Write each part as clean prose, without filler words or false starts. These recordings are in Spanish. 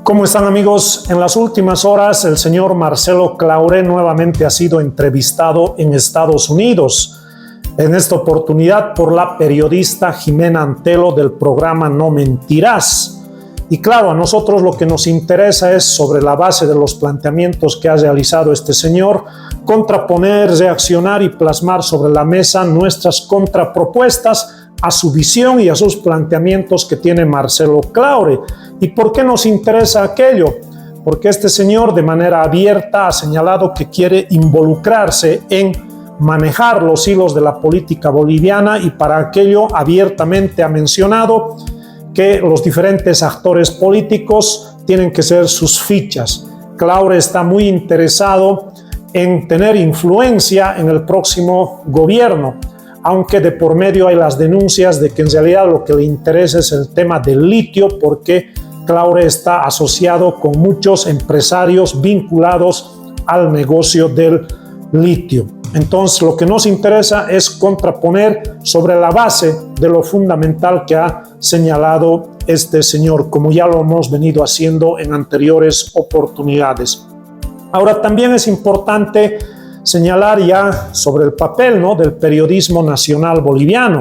¿Cómo están, amigos? En las últimas horas, el señor Marcelo Claure nuevamente ha sido entrevistado en Estados Unidos. En esta oportunidad por la periodista Jimena Antelo del programa No Mentirás. Y claro, a nosotros lo que nos interesa es, sobre la base de los planteamientos que ha realizado este señor, contraponer, reaccionar y plasmar sobre la mesa nuestras contrapropuestas a su visión y a sus planteamientos que tiene Marcelo Claure. ¿Y por qué nos interesa aquello? Porque este señor de manera abierta ha señalado que quiere involucrarse en manejar los hilos de la política boliviana, y para aquello abiertamente ha mencionado que los diferentes actores políticos tienen que ser sus fichas. Claure está muy interesado en tener influencia en el próximo gobierno, aunque de por medio hay las denuncias de que en realidad lo que le interesa es el tema del litio, porque Claure está asociado con muchos empresarios vinculados al negocio del litio. Entonces, lo que nos interesa es contraponer sobre la base de lo fundamental que ha señalado este señor, como ya lo hemos venido haciendo en anteriores oportunidades. Ahora, también es importante señalar ya sobre el papel, ¿no?, del periodismo nacional boliviano.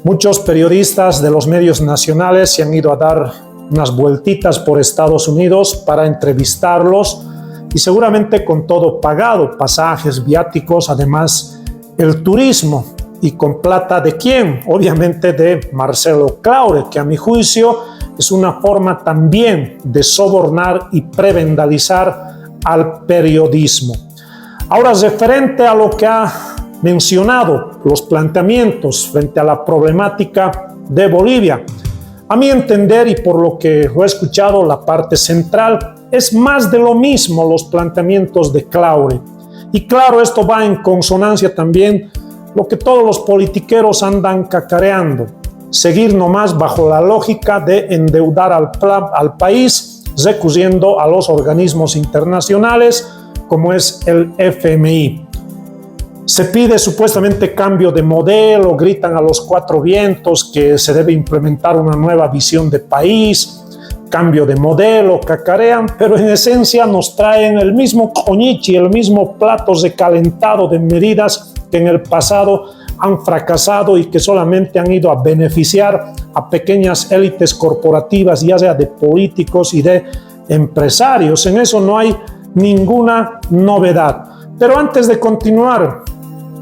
Muchos periodistas de los medios nacionales se han ido a dar unas vueltitas por Estados Unidos para entrevistarlos, y seguramente con todo pagado, pasajes, viáticos, además el turismo. ¿Y con plata de quién? Obviamente de Marcelo Claure, que a mi juicio es una forma también de sobornar y prebendalizar al periodismo. Ahora, referente a lo que ha mencionado, los planteamientos frente a la problemática de Bolivia, a mi entender y por lo que lo he escuchado, la parte central es más de lo mismo los planteamientos de Claure. Y claro, esto va en consonancia también lo que todos los politiqueros andan cacareando: seguir nomás bajo la lógica de endeudar al país, recurriendo a los organismos internacionales como es el FMI. Se pide supuestamente cambio de modelo, gritan a los cuatro vientos que se debe implementar una nueva visión de país, cambio de modelo, cacarean, pero en esencia nos traen el mismo coñichi, el mismo plato recalentado de medidas que en el pasado han fracasado y que solamente han ido a beneficiar a pequeñas élites corporativas, ya sea de políticos y de empresarios. En eso no hay ninguna novedad. Pero antes de continuar,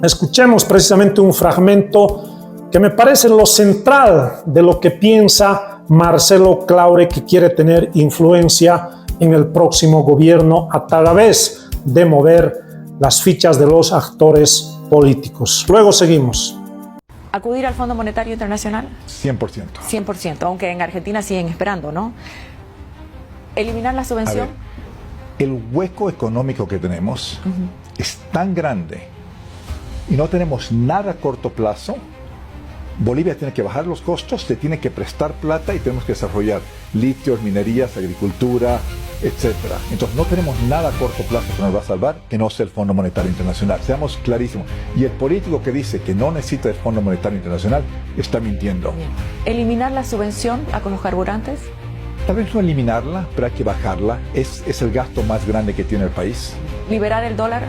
escuchemos precisamente un fragmento que me parece lo central de lo que piensa Marcelo Claure, que quiere tener influencia en el próximo gobierno a través de mover las fichas de los actores políticos. Luego seguimos. ¿Acudir al Fondo Monetario Internacional? 100%. 100%, aunque en Argentina siguen esperando, ¿no? ¿Eliminar la subvención? El hueco económico que tenemos es tan grande y no tenemos nada a corto plazo. Bolivia tiene que bajar los costos, se tiene que prestar plata y tenemos que desarrollar litios, minerías, agricultura, etc. Entonces no tenemos nada a corto plazo que nos va a salvar que no sea el Fondo Monetario Internacional. Seamos clarísimos. Y el político que dice que no necesita el Fondo Monetario Internacional está mintiendo. ¿Eliminar la subvención a los carburantes? Tal vez no eliminarla, pero hay que bajarla. Es el gasto más grande que tiene el país. ¿Liberar el dólar?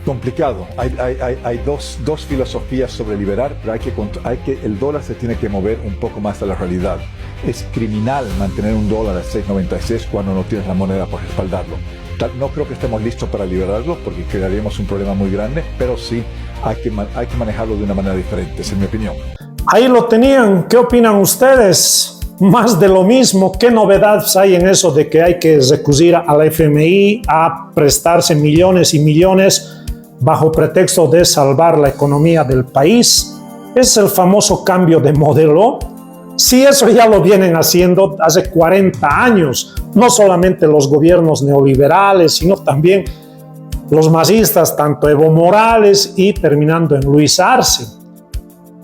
Complicado. Hay dos filosofías sobre liberar, pero el dólar se tiene que mover un poco más a la realidad. Es criminal mantener un dólar a 6.96 cuando no tienes la moneda para respaldarlo. No creo que estemos listos para liberarlo porque crearíamos un problema muy grande, pero sí hay que manejarlo de una manera diferente, es mi opinión. Ahí lo tenían. ¿Qué opinan ustedes? Más de lo mismo. ¿Qué novedades hay en eso de que hay que recurrir a la FMI a prestarse millones y millones bajo pretexto de salvar la economía del país? ¿Es el famoso cambio de modelo? Sí, eso ya lo vienen haciendo hace 40 años, no solamente los gobiernos neoliberales, sino también los masistas, tanto Evo Morales y terminando en Luis Arce.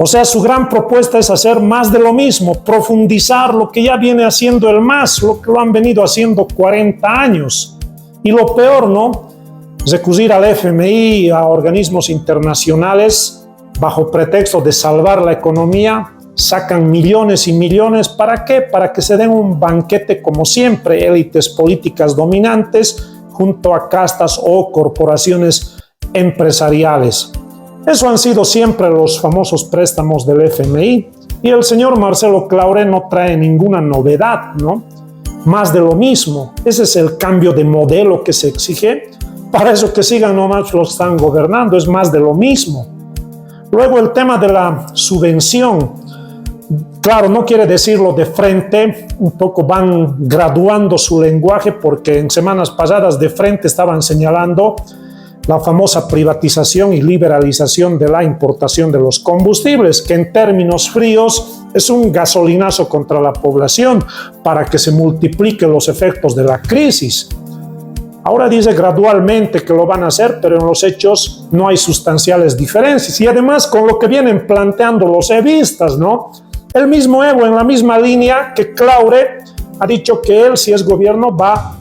O sea, su gran propuesta es hacer más de lo mismo, profundizar lo que ya viene haciendo el MAS, lo que lo han venido haciendo 40 años. Y lo peor, ¿no?, recurrir al FMI, a organismos internacionales, bajo pretexto de salvar la economía, sacan millones y millones. ¿Para qué? Para que se den un banquete como siempre, élites políticas dominantes junto a castas o corporaciones empresariales. Eso han sido siempre los famosos préstamos del FMI. Y el señor Marcelo Claure no trae ninguna novedad, ¿no? Más de lo mismo. Ese es el cambio de modelo que se exige. Para eso que sigan nomás los que están gobernando, es más de lo mismo. Luego el tema de la subvención. Claro, no quiere decirlo de frente, un poco van graduando su lenguaje porque en semanas pasadas de frente estaban señalando la famosa privatización y liberalización de la importación de los combustibles, que en términos fríos es un gasolinazo contra la población para que se multipliquen los efectos de la crisis. Ahora dice gradualmente que lo van a hacer, pero en los hechos no hay sustanciales diferencias. Y además con lo que vienen planteando los evistas, ¿no? El mismo Evo, en la misma línea que Claure, ha dicho que él, si es gobierno, va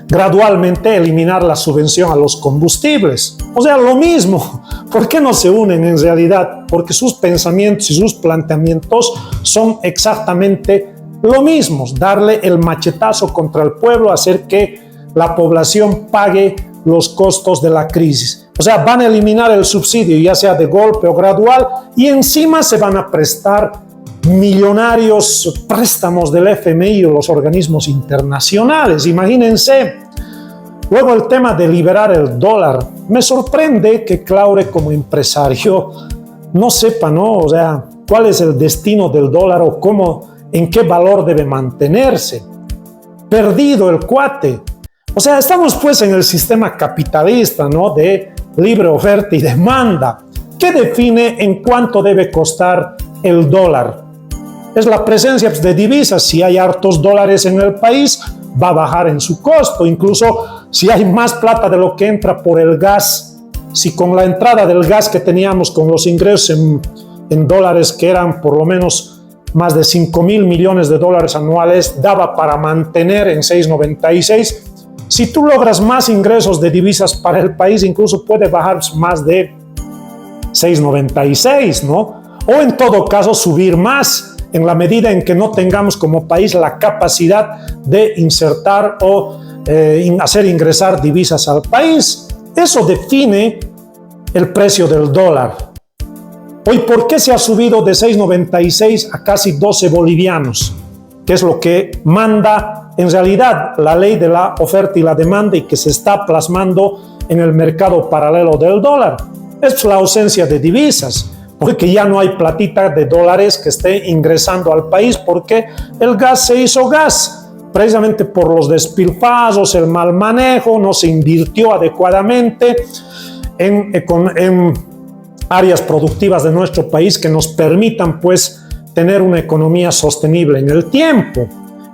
gradualmente eliminar la subvención a los combustibles. O sea, lo mismo. ¿Por qué no se unen en realidad? Porque sus pensamientos y sus planteamientos son exactamente lo mismo. Darle el machetazo contra el pueblo, hacer que la población pague los costos de la crisis. O sea, van a eliminar el subsidio, ya sea de golpe o gradual, y encima se van a prestar millonarios préstamos del FMI o los organismos internacionales. Imagínense. Luego el tema de liberar el dólar. Me sorprende que Claure como empresario no sepa, ¿no? O sea, cuál es el destino del dólar o cómo, en qué valor debe mantenerse. Perdido el cuate. O sea, estamos pues en el sistema capitalista, ¿no? De libre oferta y demanda. ¿Qué define en cuánto debe costar el dólar? Es la presencia de divisas. Si hay hartos dólares en el país, va a bajar en su costo. Incluso si hay más plata de lo que entra por el gas, si con la entrada del gas que teníamos, con los ingresos en dólares que eran por lo menos más de 5,000 millones de dólares anuales, daba para mantener en 6.96. Si tú logras más ingresos de divisas para el país, incluso puede bajar más de 6.96, ¿no? O en todo caso subir más, en la medida en que no tengamos como país la capacidad de insertar o hacer ingresar divisas al país. Eso define el precio del dólar. Hoy, ¿por qué se ha subido de 6.96 a casi 12 bolivianos? Que es lo que manda en realidad la ley de la oferta y la demanda y que se está plasmando en el mercado paralelo del dólar. Es la ausencia de divisas, porque ya no hay platita de dólares que esté ingresando al país porque el gas se hizo gas. Precisamente por los despilfarros, el mal manejo, no se invirtió adecuadamente en áreas productivas de nuestro país que nos permitan pues tener una economía sostenible en el tiempo.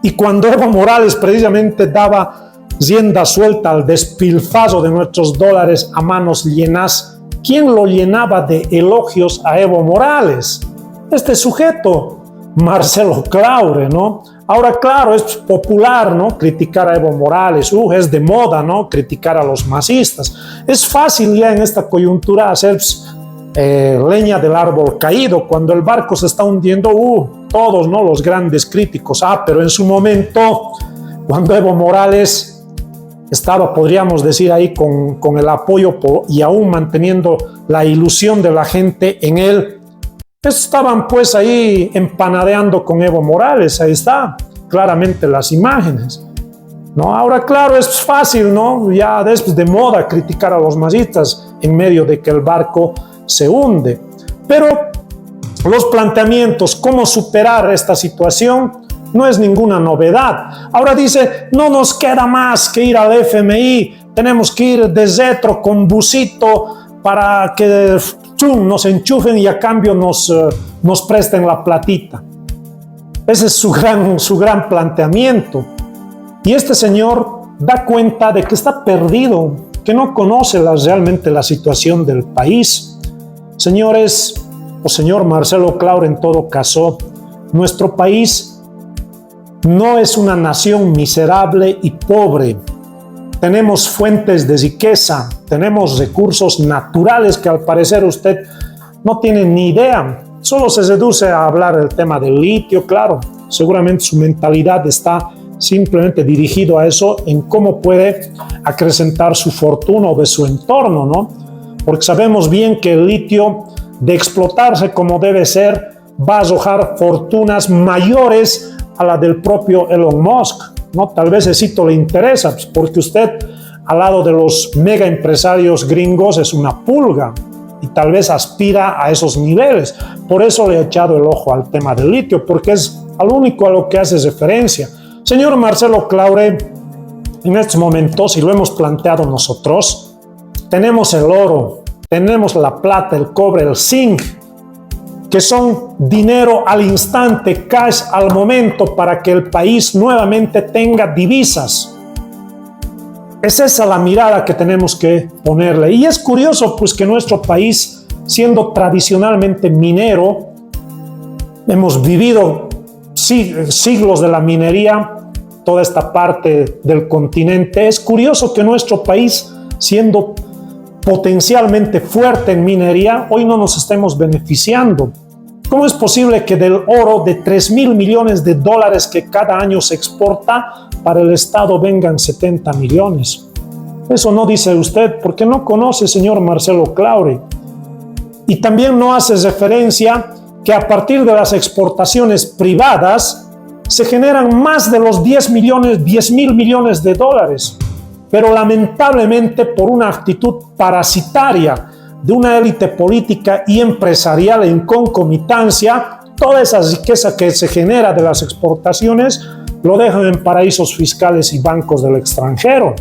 Y cuando Evo Morales precisamente daba rienda suelta al despilfarro de nuestros dólares a manos llenas, ¿quién lo llenaba de elogios a Evo Morales? Este sujeto, Marcelo Claure, ¿no? Ahora, claro, es popular, ¿no? Criticar a Evo Morales, es de moda, ¿no? Criticar a los masistas. Es fácil ya en esta coyuntura hacer leña del árbol caído. Cuando el barco se está hundiendo, todos, ¿no? Los grandes críticos. Pero en su momento, cuando Evo Morales estaba, podríamos decir ahí, con el apoyo y aún manteniendo la ilusión de la gente en él, estaban pues ahí empanadeando con Evo Morales. Ahí está, claramente las imágenes, ¿no? Ahora, claro, es fácil, ¿no? Ya después de moda criticar a los masistas en medio de que el barco se hunde. Pero los planteamientos, cómo superar esta situación, no es ninguna novedad. Ahora dice, no nos queda más que ir al FMI, tenemos que ir de retro con busito para que nos enchufen y a cambio nos presten la platita. Ese es su gran planteamiento. Y este señor da cuenta de que está perdido, que no conoce realmente la situación del país. Señores, o señor Marcelo Claure en todo caso, nuestro país no es una nación miserable y pobre. Tenemos fuentes de riqueza, tenemos recursos naturales que al parecer usted no tiene ni idea. solo se reduce a hablar del tema del litio. Claro, seguramente su mentalidad está simplemente dirigido a eso, en cómo puede acrecentar su fortuna o de su entorno, ¿no? Porque sabemos bien que el litio, de explotarse como debe ser, va a arrojar fortunas mayores a la del propio Elon Musk, ¿no? Tal vez eso le interesa, porque usted, al lado de los mega empresarios gringos, es una pulga y tal vez aspira a esos niveles. Por eso le he echado el ojo al tema del litio, porque es al único a lo que hace referencia. Señor Marcelo Claure, en estos momentos, y lo hemos planteado nosotros, tenemos el oro, tenemos la plata, el cobre, el zinc, que son dinero al instante, cash al momento, para que el país nuevamente tenga divisas. Es esa la mirada que tenemos que ponerle. Y es curioso, pues, que nuestro país, siendo tradicionalmente minero, hemos vivido siglos de la minería, toda esta parte del continente. Es curioso que nuestro país, siendo potencialmente fuerte en minería, hoy no nos estemos beneficiando. ¿Cómo es posible que del oro de 3.000 millones de dólares que cada año se exporta, para el Estado vengan 70 millones? Eso no dice usted, porque no conoce, señor Marcelo Claure. Y también no hace referencia que a partir de las exportaciones privadas se generan más de los 10.000 millones de dólares. Pero lamentablemente, por una actitud parasitaria de una élite política y empresarial en concomitancia, toda esa riqueza que se genera de las exportaciones lo dejan en paraísos fiscales y bancos del extranjero.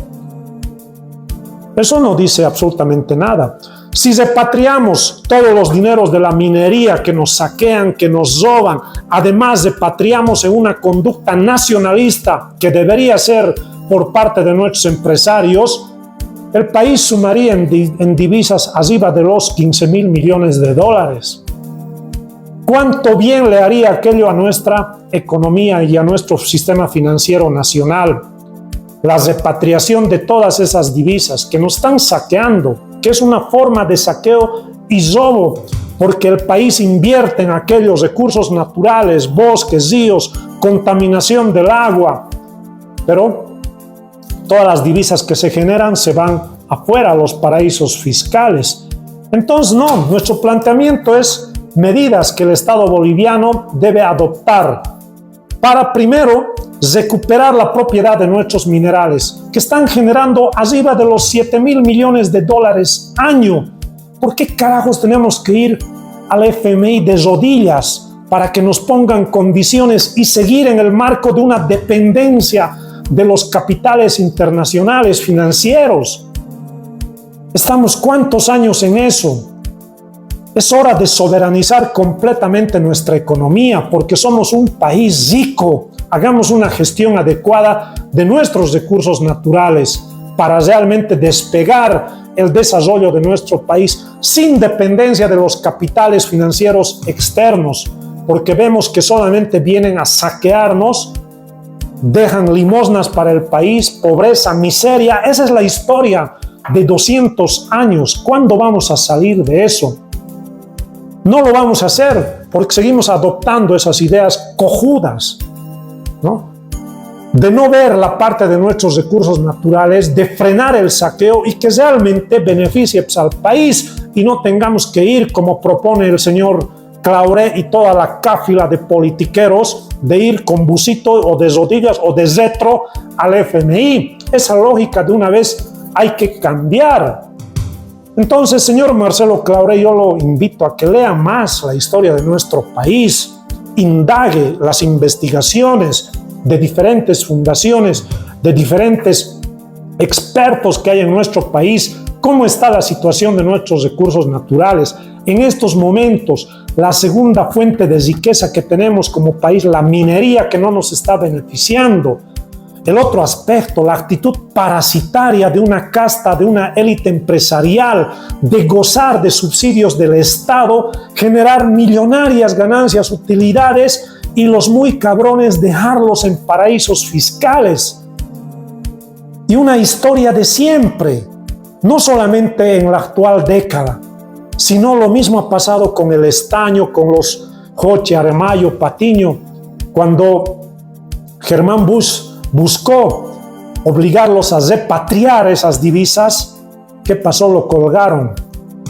Eso no dice absolutamente nada. Si repatriamos todos los dineros de la minería que nos saquean, que nos roban, además repatriamos en una conducta nacionalista que debería ser por parte de nuestros empresarios, el país sumaría en divisas arriba de los 15.000 millones de dólares. ¿Cuánto bien le haría aquello a nuestra economía y a nuestro sistema financiero nacional? La repatriación de todas esas divisas que nos están saqueando, que es una forma de saqueo y robo, porque el país invierte en aquellos recursos naturales, bosques, ríos, contaminación del agua, pero todas las divisas que se generan se van afuera a los paraísos fiscales. Entonces, no, nuestro planteamiento es medidas que el Estado boliviano debe adoptar para, primero, recuperar la propiedad de nuestros minerales, que están generando arriba de los 7.000 millones de dólares año. ¿Por qué carajos tenemos que ir al FMI de rodillas para que nos pongan condiciones y seguir en el marco de una dependencia de los capitales internacionales financieros? ¿Estamos cuántos años en eso? Es hora de soberanizar completamente nuestra economía, porque somos un país rico. Hagamos una gestión adecuada de nuestros recursos naturales para realmente despegar el desarrollo de nuestro país sin dependencia de los capitales financieros externos, porque vemos que solamente vienen a saquearnos, dejan limosnas para el país, pobreza, miseria. Esa es la historia de 200 años. ¿Cuándo vamos a salir de eso? No lo vamos a hacer porque seguimos adoptando esas ideas cojudas, ¿no? De no ver la parte de nuestros recursos naturales, de frenar el saqueo y que realmente beneficie al país y no tengamos que ir, como propone el señor Claure y toda la cáfila de politiqueros, de ir con busito o de rodillas o de retro al FMI. Esa lógica de una vez hay que cambiar. Entonces, señor Marcelo Claure, yo lo invito a que lea más la historia de nuestro país, indague las investigaciones de diferentes fundaciones, de diferentes expertos que hay en nuestro país, cómo está la situación de nuestros recursos naturales. En estos momentos, la segunda fuente de riqueza que tenemos como país, la minería, que no nos está beneficiando. El otro aspecto, la actitud parasitaria de una casta, de una élite empresarial, de gozar de subsidios del Estado, generar millonarias ganancias, utilidades, y los muy cabrones dejarlos en paraísos fiscales. Y una historia de siempre, no solamente en la actual década. sino lo mismo ha pasado con el estaño, con los Joche, Aremayo, Patiño, cuando Germán Bush buscó obligarlos a repatriar esas divisas. ¿Qué pasó? Lo colgaron.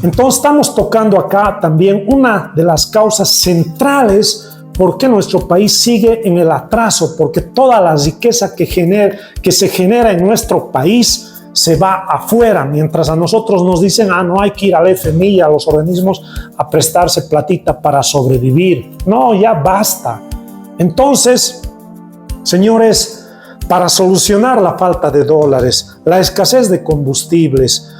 Entonces estamos tocando acá también una de las causas centrales por qué nuestro país sigue en el atraso, porque toda la riqueza que se genera en nuestro país se va afuera, mientras a nosotros nos dicen, no hay que ir al FMI y a los organismos a prestarse platita para sobrevivir. No, ya basta. Entonces, señores, para solucionar la falta de dólares, la escasez de combustibles,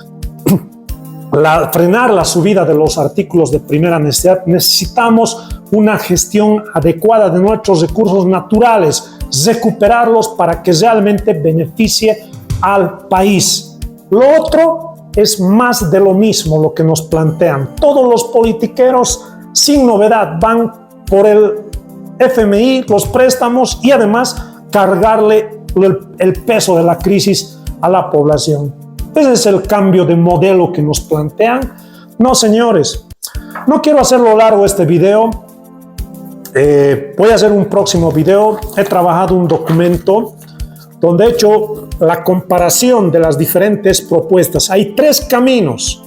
frenar la subida de los artículos de primera necesidad, necesitamos una gestión adecuada de nuestros recursos naturales, recuperarlos para que realmente beneficie al país. Lo otro es más de lo mismo lo que nos plantean. Todos los politiqueros, sin novedad, van por el FMI, los préstamos y además cargarle el peso de la crisis a la población. Ese es el cambio de modelo que nos plantean. No, señores, no quiero hacerlo largo este video. Voy a hacer un próximo video. He trabajado un documento donde he hecho la comparación de las diferentes propuestas. Hay 3 caminos.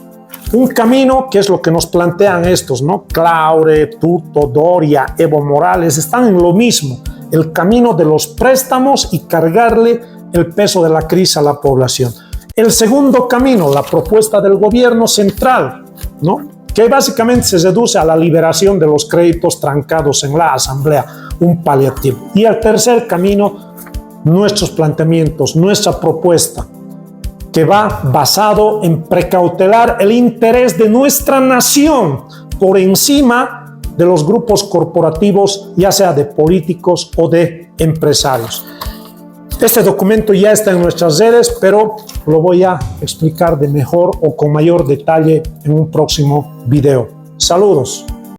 Un camino que es lo que nos plantean estos, ¿no? Claure, Tuto, Doria, Evo Morales, están en lo mismo. El camino de los préstamos y cargarle el peso de la crisis a la población. El segundo camino, la propuesta del gobierno central, ¿no? Que básicamente se reduce a la liberación de los créditos trancados en la Asamblea, un paliativo. Y el tercer camino, nuestros planteamientos, nuestra propuesta, que va basado en precautelar el interés de nuestra nación por encima de los grupos corporativos, ya sea de políticos o de empresarios. Este documento ya está en nuestras redes, pero lo voy a explicar de mejor o con mayor detalle en un próximo video. Saludos.